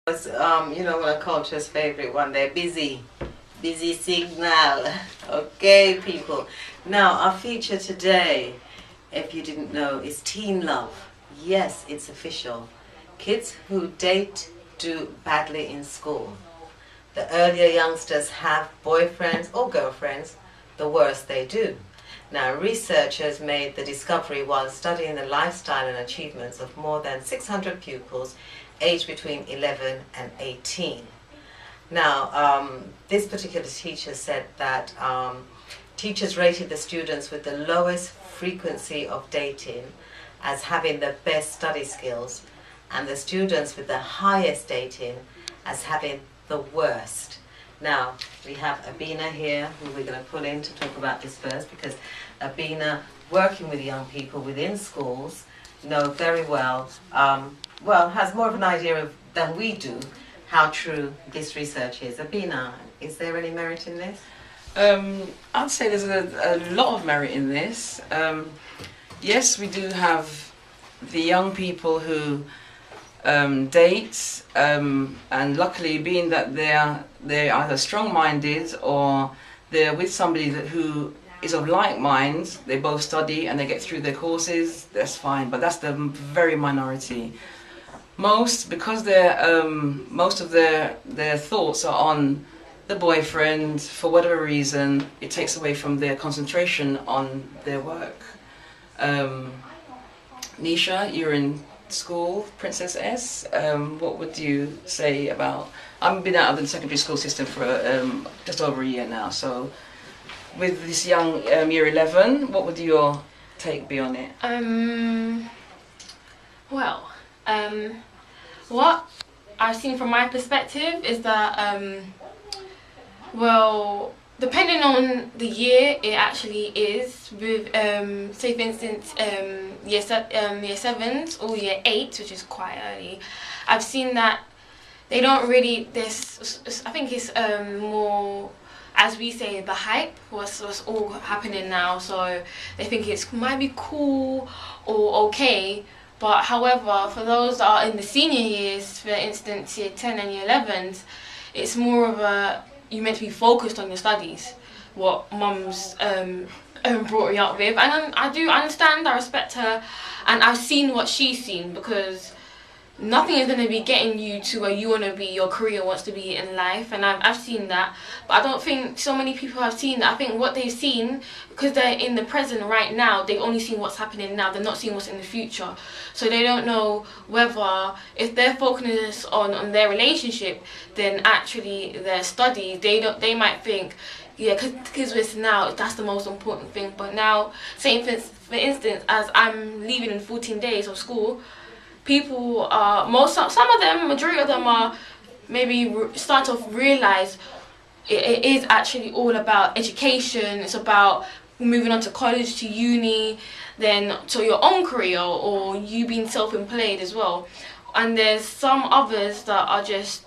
Was one of culture's favorite one. They're busy signal. Okay, people. Now our feature today, if you didn't know, is teen love. Yes, it's official. Kids who date do badly in school. The earlier youngsters have boyfriends or girlfriends, the worse they do. Now, researchers made the discovery while studying the lifestyle and achievements of more than 600 pupils aged between 11 and 18. Now, this particular teacher said that teachers rated the students with the lowest frequency of dating as having the best study skills, and the students with the highest dating as having the worst. Now, we have Abena here, who we're going to pull in to talk about this first, because Abena, working with young people within schools, know very well, has more of an idea than we do how true this research is. Abena, is there any merit in this? I'd say there's a lot of merit in this. Yes, we do have the young people who date, and luckily, being that they're either strong-minded or they're with somebody who is of like minds, they both study and they get through their courses, that's fine, but that's the very minority. Because most of their thoughts are on the boyfriend, for whatever reason, it takes away from their concentration on their work. Nisha, you're in school, Princess S. What would you say about... I've been out of the secondary school system for just over a year now, so with this young year 11, what would your take be on it? What I've seen from my perspective is that, depending on the year, it actually is. With, say for instance, year 7s or year 8, which is quite early, I've seen that they don't really, I think it's more, as we say, the hype, what's all happening now, so they think it might be cool or okay. But however, for those that are in the senior years, for instance, year 10 and year 11s, it's more of you're meant to be focused on your studies, what mum's brought me up with. And I do understand, I respect her, and I've seen what she's seen, because nothing is going to be getting you to where you want to be, your career wants to be in life, and I've seen that. But I don't think so many people have seen that. I think what they've seen, because they're in the present right now, they've only seen what's happening now, they're not seeing what's in the future. So they don't know whether, if they're focusing on their relationship, then actually their studies, they might think, yeah, because it's now, that's the most important thing. But now, say for instance, as I'm leaving in 14 days of school, people are, some of them, majority of them are maybe starting to realise it is actually all about education. It's about moving on to college, to uni, then to your own career, or you being self-employed as well. And there's some others that are just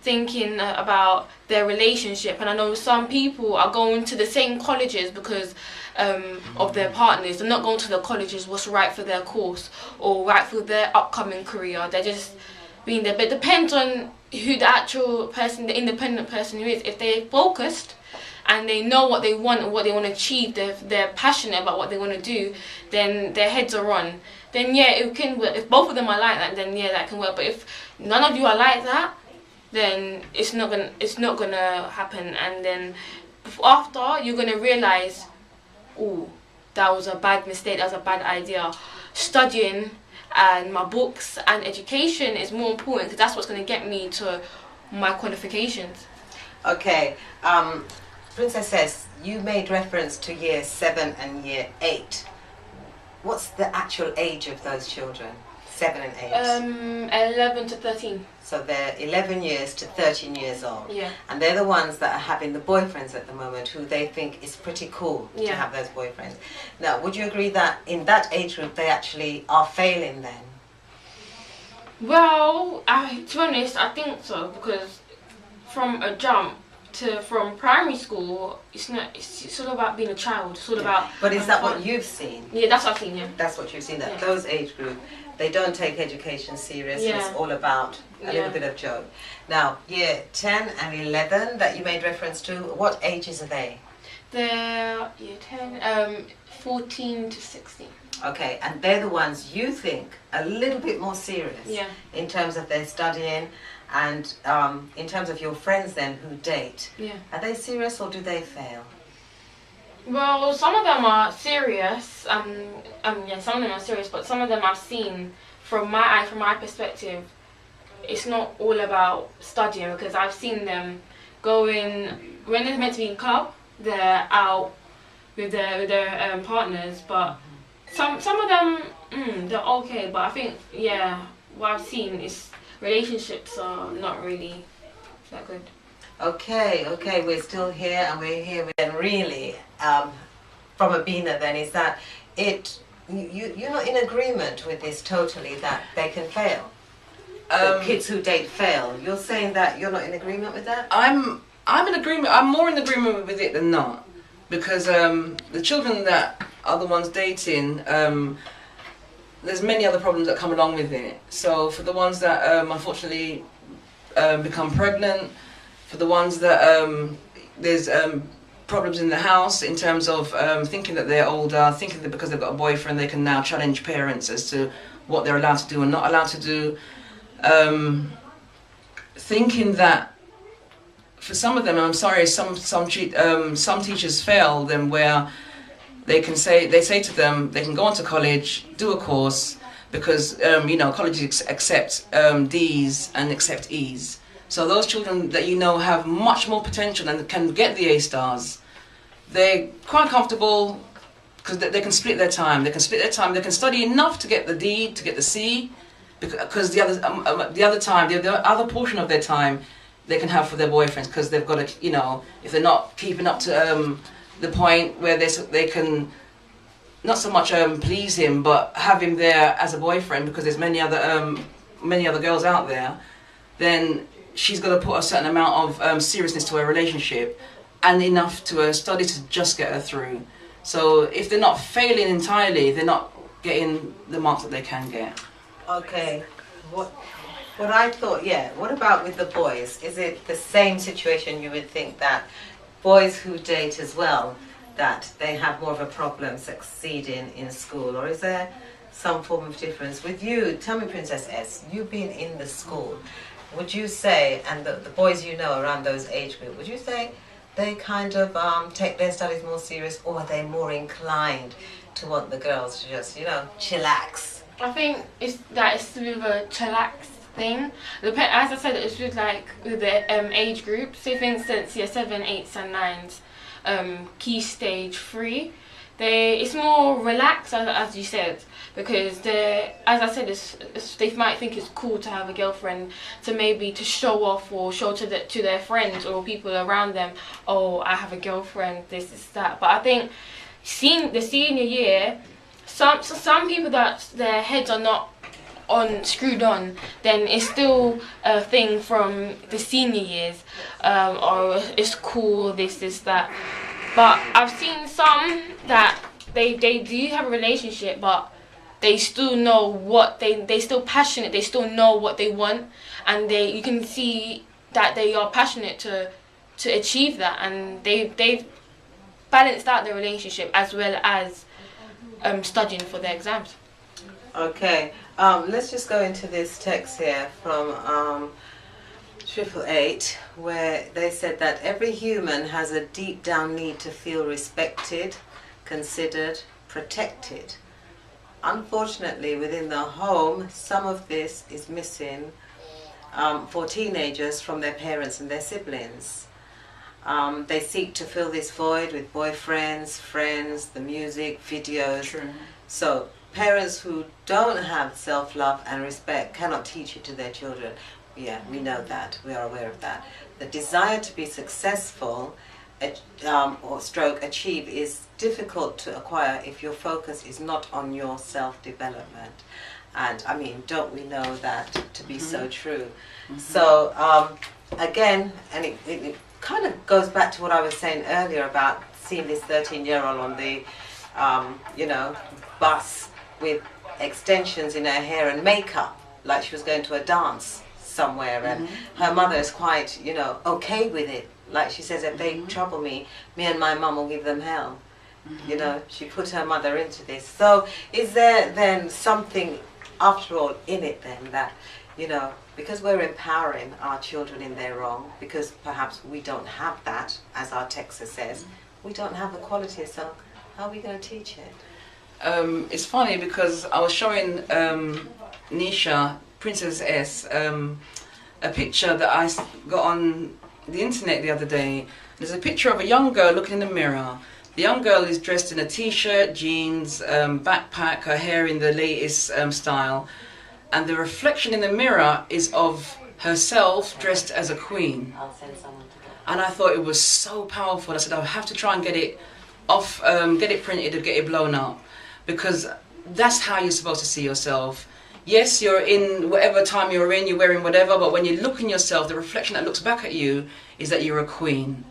thinking about their relationship, and I know some people are going to the same colleges because of their partners. They're not going to the colleges what's right for their course or right for their upcoming career. They're just being there. But it depends on who the actual person, the independent person who is. If they're focused and they know what they want and what they want to achieve, they're passionate about what they want to do, then their heads are on. Then yeah, it can work. If both of them are like that, then yeah, that can work. But if none of you are like that, then it's not gonna happen. And then after, you're gonna realize, oh, that was a bad mistake, that was a bad idea. Studying and my books and education is more important, because that's what's going to get me to my qualifications. Okay, Princess S, you made reference to year 7 and year 8. What's the actual age of those children? 7 and 8? 11 to 13. So they're 11 years to 13 years old. Yeah. And they're the ones that are having the boyfriends at the moment, who they think is pretty cool to have those boyfriends. Now, would you agree that in that age group they actually are failing then? Well, to be honest, I think so, because from a jump from primary school, it's all about being a child. It's all about. But is that what you've seen? Yeah, that's what I've seen. Yeah. That's what you've seen. That those age group, they don't take education serious. Yeah. It's all about a little bit of joke. Now, year 10 and 11 that you made reference to, what ages are they? They're year 10, 14 to 16. Okay, and they're the ones you think a little bit more serious in terms of their studying and in terms of your friends then who date. Yeah. Are they serious or do they fail? Well, some of them are serious. Yeah, some of them are serious, but some of them I've seen from my perspective, it's not all about studying, because I've seen them going when they're meant to be in club, they're out with their partners, but some of them they're okay. But I think what I've seen is relationships are not really that good. Okay, we're still here, and we're here with, and really from Abena then is that you're not in agreement with this totally, that they can fail. The kids who date fail. You're saying that you're not in agreement with that? I'm in agreement. I'm more in agreement with it than not, because the children that are the ones dating, there's many other problems that come along with it. So for the ones that unfortunately become pregnant, for the ones that there's problems in the house in terms of thinking that they're older, thinking that because they've got a boyfriend they can now challenge parents as to what they're allowed to do and not allowed to do. Thinking that for some of them, and I'm sorry, some teachers fail them where they say to them they can go on to college, do a course, because colleges accept D's and accept E's. So those children that have much more potential and can get the A stars, they're quite comfortable because they can split their time. They can study enough to get the D, to get the C, because the other portion of their time they can have for their boyfriends, because they've got to, if they're not keeping up to the point where they can not so much please him, but have him there as a boyfriend, because there's many other girls out there, then she's got to put a certain amount of seriousness to her relationship and enough to her study to just get her through. So if they're not failing entirely, they're not getting the marks that they can get. Okay, what I thought, what about with the boys? Is it the same situation? You would think that boys who date as well, that they have more of a problem succeeding in school, or is there some form of difference? With you, tell me, Princess S, you've been in the school. Would you say, and the boys around those age group, would you say they kind of take their studies more serious, or are they more inclined to want the girls to just, chillax? I think it's with a chillax thing. As I said, it's with the age group. So for instance, 7, 8s and 9s, key stage 3, it's more relaxed, as you said, because as I said, they might think it's cool to have a girlfriend, to show off or show to their friends or people around them, oh, I have a girlfriend, this is that. But I think the senior year, some people that their heads are not screwed on, then it's still a thing from the senior years, or it's cool, this, that. But I've seen some that they do have a relationship, but they still know what they still passionate, they still know what they want, and you can see that they are passionate to achieve that, and they've balanced out their relationship as well as studying for their exams. Okay, let's just go into this text here from 888, where they said that every human has a deep down need to feel respected, considered, protected. Unfortunately, within the home, some of this is missing for teenagers from their parents and their siblings. They seek to fill this void with boyfriends, friends, the music, videos. True. So parents who don't have self-love and respect cannot teach it to their children. Yeah, we know that. We are aware of that. The desire to be successful or achieve is difficult to acquire if your focus is not on your self-development. And I mean, don't we know that to be so true? So again, and it kind of goes back to what I was saying earlier about seeing this 13-year-old on the bus with extensions in her hair and makeup like she was going to a dance somewhere, and her mother is quite, you know, okay with it. Like she says, if they trouble me and my mum will give them hell. You know, she put her mother into this. So is there then something, after all, in it then that, you know, because we're empowering our children in their wrong, because perhaps we don't have that, as our text says, we don't have the quality, so how are we going to teach it? It's funny because I was showing Nisha, Princess S, a picture that I got on the internet the other day. There's a picture of a young girl looking in the mirror. The young girl is dressed in a t-shirt, jeans, backpack, her hair in the latest style, and the reflection in the mirror is of herself dressed as a queen. I'll send someone to go. And I thought it was so powerful. I said, I'll have to try and get it off, get it printed or get it blown up, because that's how you're supposed to see yourself. Yes, you're in whatever time you're wearing whatever, but when you look in yourself, the reflection that looks back at you is that you're a queen.